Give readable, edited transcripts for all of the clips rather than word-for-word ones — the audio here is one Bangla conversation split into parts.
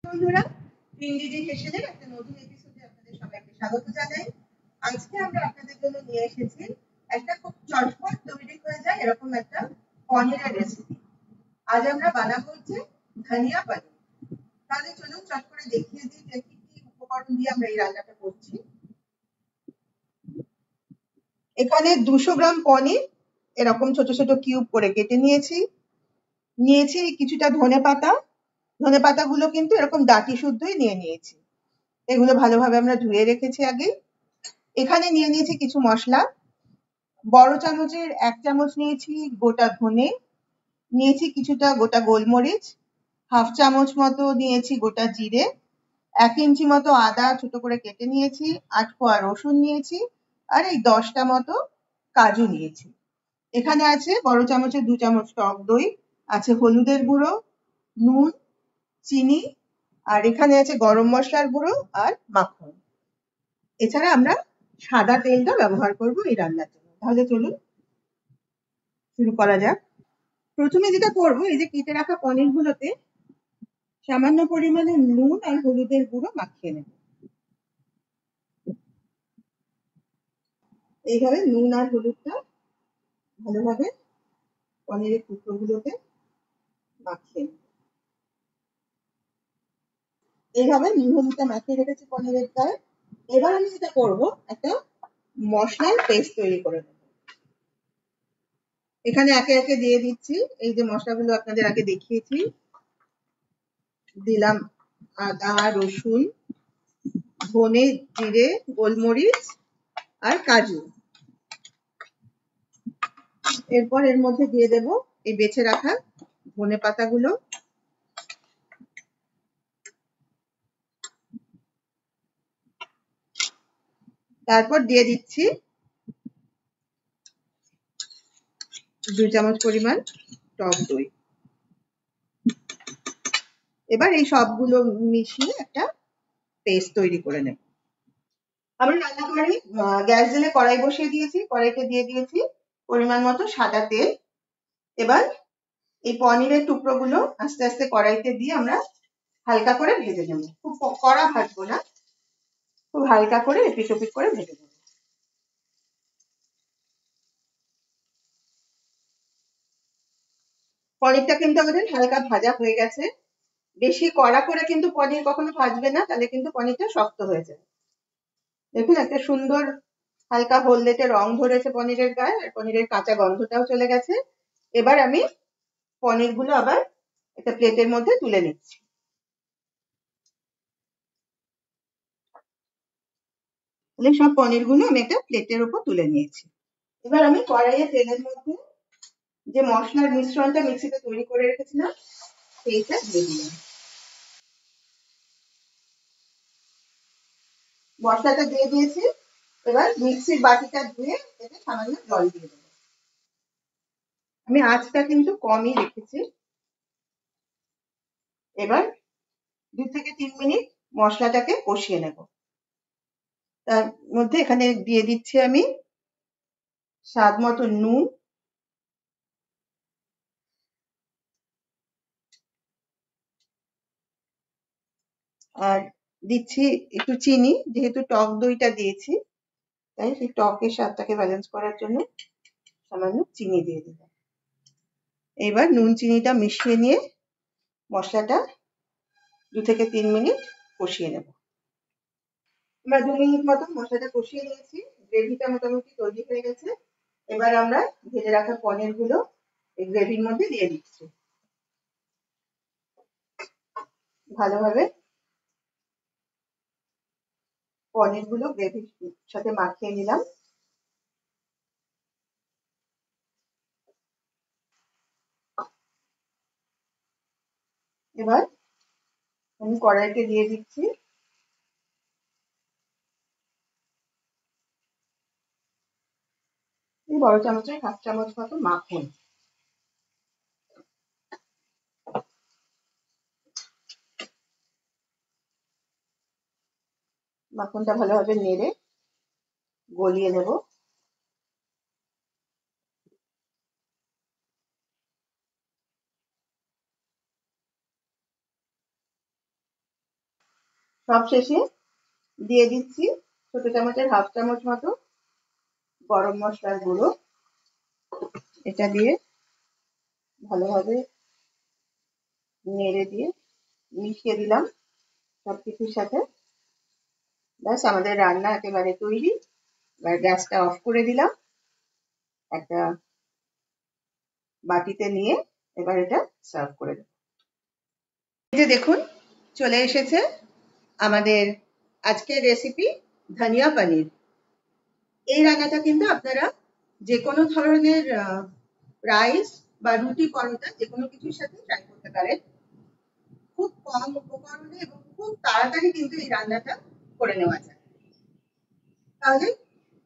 বন্ধুরা, ইংরেজি হেসেলের একটা নতুন এপিসোডে আপনাদের সবাইকে স্বাগত জানাই। আজকে আমরা আপনাদের জন্য নিয়ে এসেছি একটা খুব চটপট তৈরি হয়ে যায় এরকম একটা পনিরের রেসিপি। আজ আমরা বানাবো হচ্ছে ধনিয়া পনির। তাহলে চলুন চট করে দেখিয়ে দিই যে কি কি উপকরণ দিয়ে আমরা এই রান্নাটা করছি। এখানে 200 গ্রাম পনির এরকম ছোট ছোট কিউব করে কেটে নিয়েছি কিছুটা ধনে পাতাগুলো কিন্তু এরকম ডাঁটি শুদ্ধই নিয়েছি। এগুলো ভালোভাবে আমরা ধুয়ে রেখেছি আগে। এখানে নিয়েছি কিছু মশলা। বড় চামচের 1 চামচ নিয়েছি গোটা ধনে, নিয়েছি কিছুটা গোটা গোলমরিচ, হাফ চামচ মতো নিয়েছি গোটা জিরে, 1 ইঞ্চি মতো আদা ছোট করে কেটে নিয়েছি, 8 কোয়া রসুন নিয়েছি, আর এই 10টা মতো কাজু নিয়েছি। এখানে আছে বড় চামচের 2 চামচ টক দই, আছে হলুদের গুঁড়ো, নুন, চিনি, আর এখানে আছে গরম মশলার গুঁড়ো আর মাখন। এছাড়া আমরা সাদা তেলটা ব্যবহার করব এই রান্নার জন্য। তাহলে চলুন শুরু করা যাক। প্রথমে যেটা করব, এই যে কেটে রাখা পনিরগুলোতে সামান্য পরিমাণে নুন আর হলুদের গুঁড়ো মাখিয়ে নেব। এইভাবে নুন আর হলুদটা ভালোভাবে পনিরের টুকরোগুলোতে মাখিয়ে নেব। এইভাবে নুন হলুদটা মাখিয়ে রেখেছি পনিরের গায়ে। এবার আমি যেটা করব, একটা মশলার পেস্ট তৈরি করে নেব। এখানে একে একে দিয়ে দিচ্ছি এই যে মশলাগুলো আপনাদের আগে দেখিয়েছি। দিলাম আদা, রসুন, ধনে, জিরে, গোলমরিচ আর কাজু। এরপর এর মধ্যে দিয়ে দেব এই বেছে রাখা ধনে পাতাগুলো, তারপর দিয়ে দিচ্ছি 2 চামচ পরিমাণ টক দই। এবার এই সবগুলো মিশিয়ে একটা পেস্ট তৈরি করে নেব। আমরা রান্নাঘরে গ্যাস জ্বেলে কড়াই বসিয়ে দিয়েছি, কড়াইতে দিয়ে দিয়েছি পরিমাণ মতো সাদা তেল। এবার এই পনিরের টুকরোগুলো আস্তে আস্তে কড়াইতে দিয়ে আমরা হালকা করে ভেজে নেব। খুব কড়া ভাজবো না, খুব হালকা করে এপিট ওপিট করে ভেজে নেব। পনিরটা কিন্তু আমাদের হালকা ভাজা হয়ে গেছে। বেশি কড়া করে কিন্তু পনির কখনো ভাজবে না, তাহলে কিন্তু পনিরটা শক্ত হয়ে যায়। দেখুন একটা সুন্দর হালকা হলদেটে রং ধরেছে পনিরের গায়ে, আর পনিরের কাঁচা গন্ধটাও চলে গেছে। এবার আমি পনিরগুলো আবার একটা প্লেটের মধ্যে তুলে নিচ্ছি। তাহলে সব পনিরগুলো আমি একটা প্লেটের উপর তুলে নিয়েছি। এবার আমি কড়াইয়ে তেলের মধ্যে যে মশলার মিশ্রণটা মিক্সিতে তৈরি করে রেখেছিলাম সেইটা দিয়ে দিলাম। মশলাটা দিয়ে দিয়েছি। এবার মিক্সির বাটিটা ধুয়ে এতে সামান্য জল দিয়ে দেবো। আমি আঁচটা কিন্তু কমই রেখেছি। এবার 2 থেকে 3 মিনিট মশলাটাকে কষিয়ে নেব। তার মধ্যে এখানে দিয়ে দিচ্ছি আমি স্বাদ মতো নুন, আর দিচ্ছি একটু চিনি। যেহেতু টক দইটা দিয়েছি তাই সেই টকের স্বাদটাকে ব্যালেন্স করার জন্য সামান্য চিনি দিয়ে দিলাম। এবার নুন চিনিটা মিশিয়ে নিয়ে মশলাটা 2 থেকে 3 মিনিট কষিয়ে নেব। আমরা 2 মিনিট মতো মশলাটা কষিয়ে নিয়েছি। গ্রেভিটা মোটামুটি তৈরি হয়ে গেছে। এবার আমরা ভেজে রাখা পনিরগুলো এই গ্রেভির মধ্যে দিয়ে দিচ্ছি। ভালোভাবে পনিরগুলো গ্রেভির সাথে মাখিয়ে নিলাম। এবার আমি কড়াইতে দিয়ে দিচ্ছি এই বড় চামচের 1/2 চামচ মতো মাখন। মাখনটা ভালোভাবে নেড়ে গলিয়ে নেব। সব শেষে দিয়ে দিচ্ছি ছোট চামচের হাফ চামচ মতো গরম মশলার গুঁড়ো। এটা দিয়ে ভালোভাবে নেড়ে দিয়ে মিশিয়ে দিলাম সবকিছুর সাথে। ব্যাস আমাদের রান্না একেবারে তৈরি। এবার গ্যাসটা অফ করে দিলাম। একটা বাটিতে নিয়ে এবার এটা সার্ভ করে দেব। এই যে দেখুন চলে এসেছে আমাদের আজকের রেসিপি ধনিয়া পনির। এই রান্নাটা কিন্তু আপনারা যে কোনো ধরনের রাইস বা রুটি পরোটা যে কোনো কিছুর সাথে ট্রাই করতে পারেন। খুব কম উপকরণে এবং খুব তাড়াতাড়ি কিন্তু এই রান্নাটা করে নেওয়া যায়। তাহলে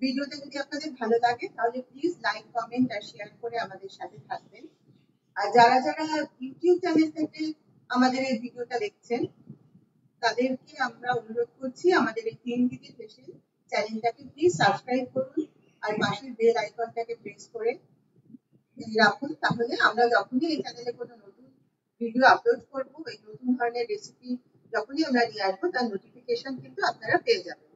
ভিডিওটা যদি আপনাদের ভালো লাগে তাহলে প্লিজ লাইক, কমেন্ট আর শেয়ার করে আমাদের সাথে থাকবেন। আর যারা যারা ইউটিউব চ্যানেল থেকে আমাদের এই ভিডিওটা দেখছেন তাদেরকে আমরা অনুরোধ করছি আমাদের এই 3 দিদি স্পেশাল চ্যানেলটাকে প্লিজ সাবস্ক্রাইব করুন আর পাশের বেল আইকনটাকে প্রেস করে রাখুন। তাহলে আমরা যখনই এই চ্যানেলে কোনো নতুন ভিডিও আপলোড করব, এই নতুন ধরনের রেসিপি যখনই আমরা নিয়ে আসবো তার নোটিফিকেশন কিন্তু আপনারা পেয়ে যাবেন।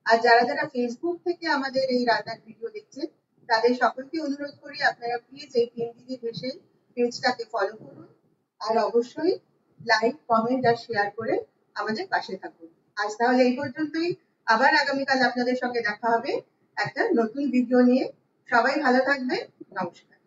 আর যারা যারা ফেসবুক থেকে আমাদের এই রান্নার ভিডিও দেখছেন তাদের সকলকে অনুরোধ করি আপনারা প্লিজ এই 3 দিদি স্পেশাল পেজটাকে ফলো করুন আর অবশ্যই লাইক, কমেন্ট আর শেয়ার করে আমাদের পাশে থাকুন। আজ তাহলে এই পর্যন্তই। আবার আগামীকাল আপনাদের সঙ্গে দেখা হবে একটা নতুন ভিডিও নিয়ে। সবাই ভালো থাকবেন। নমস্কার।